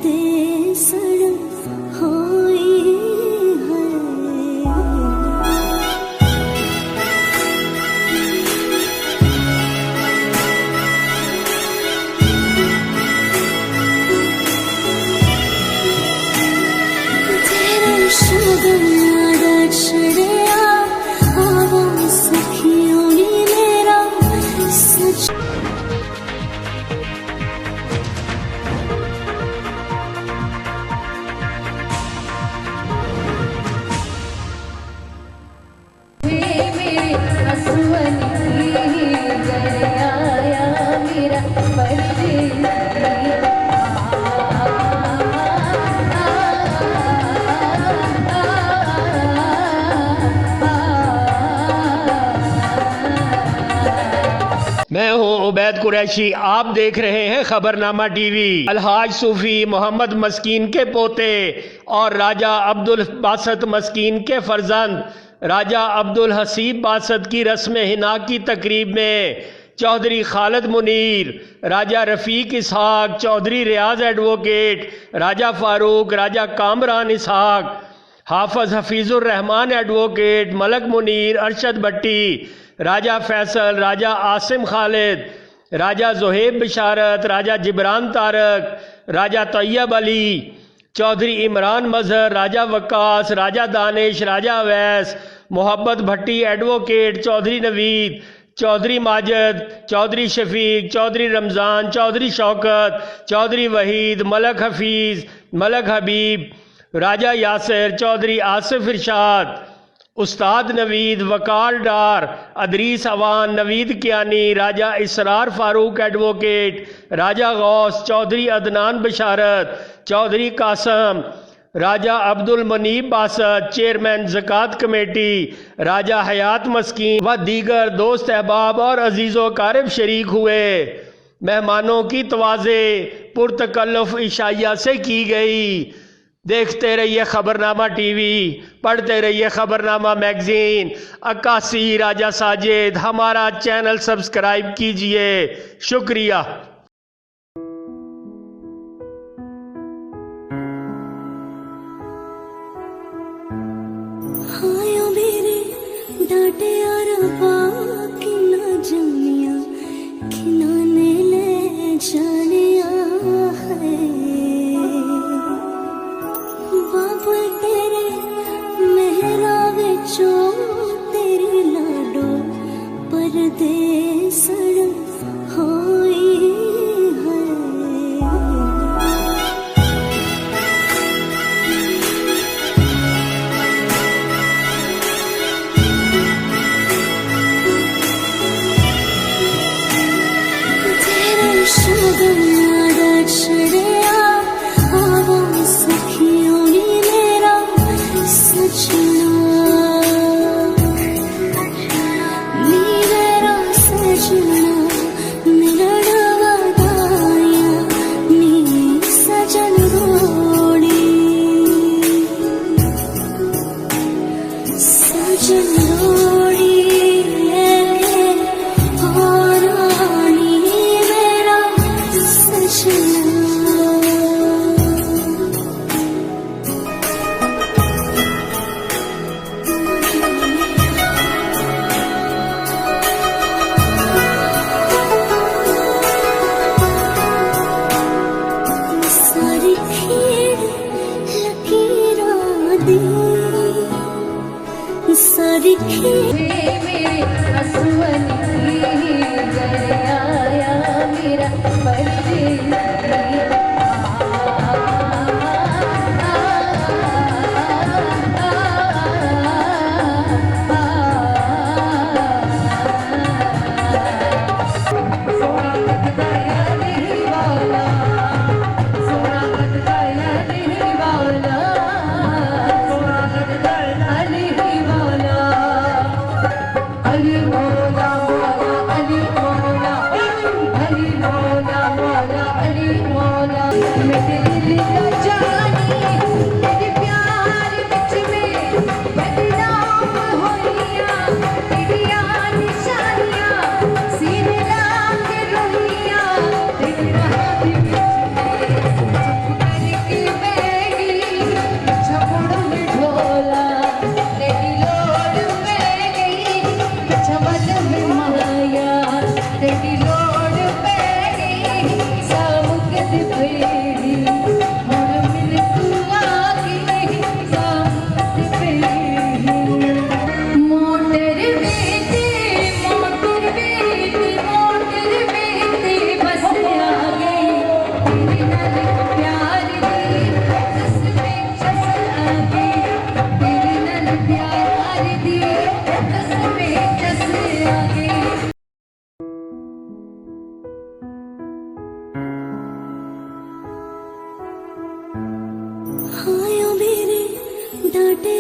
पर्दे सड़ होई है। तेरे शगुनारा छड़िया आवा सखियों नी मेरा सच। मैं हूं उबैद कुरैशी। आप देख रहे हैं खबरनामा टीवी। अलहाज सूफी मोहम्मद मस्कीन के पोते और राजा अब्दुल बासत मस्कीन के फर्जंद राजा अब्दुल हसीब बासत की रस्म हिना की तकरीब में चौधरी खालिद मुनीर, राजा रफ़ीक इसहाक, चौधरी रियाज एडवोकेट, राजा फारूक, राजा कामरान इसहाक, हाफज हफीजुर रहमान एडवोकेट, मलक मुनीर, अरशद भट्टी, राजा फैसल, राजा आसिम खालिद, राजा ज़ुहैब बिशारत, राजा जिब्रान तारक, राजा तैयब अली, चौधरी इमरान मजहर, राजा वक्कास, राजा दानिश, राजा अवैस, मोहब्बत भट्टी एडवोकेट, चौधरी नवीद, चौधरी माजिद, चौधरी शफीक, चौधरी रमज़ान, चौधरी शौकत, चौधरी वहीद, मलक हफीज़, मलक हबीब, राजा यासिर, चौधरी आसिफ इरशाद, उस्ताद नवीद, वकार डार, अदरीस अवान, नवीद कियानी, राजा इसरार फारूक एडवोकेट, राजा गौस, चौधरी अदनान बिशारत, चौधरी कासम, राजा अब्दुल मनीब बासत, चेयरमैन ज़कात कमेटी, राजा हयात मस्कीन व दीगर दोस्त अहबाब और अजीज़ो कारब शरीक हुए। मेहमानों की तवाज़े पुरतकल्लुफ़ इशाइया से की गई। देखते रहिए खबरनामा टीवी, पढ़ते रहिए खबरनामा मैगजीन। अक्कासी राजा साजिद, हमारा चैनल सब्सक्राइब कीजिए। शुक्रिया। हायो मेरे डांटे अरबा कि ना जानिया किना ने ले जानिया है। बाबा तेरे मेहरा विचों तेरी लाडो पर्दे सड़ होई है। तेरे शगुनारा छड़िया आवा सखियों नी मेरा सजना। नी मेरा सजना मिलना वदाया नी सजन रोड़ी। सजन रोड़ी लेके और रानी मेरा सजना। सारी खेड़ लकीरां दी, सारी खेड़ मेरे असवन आया मेरा हाय ओ मेरे डांटे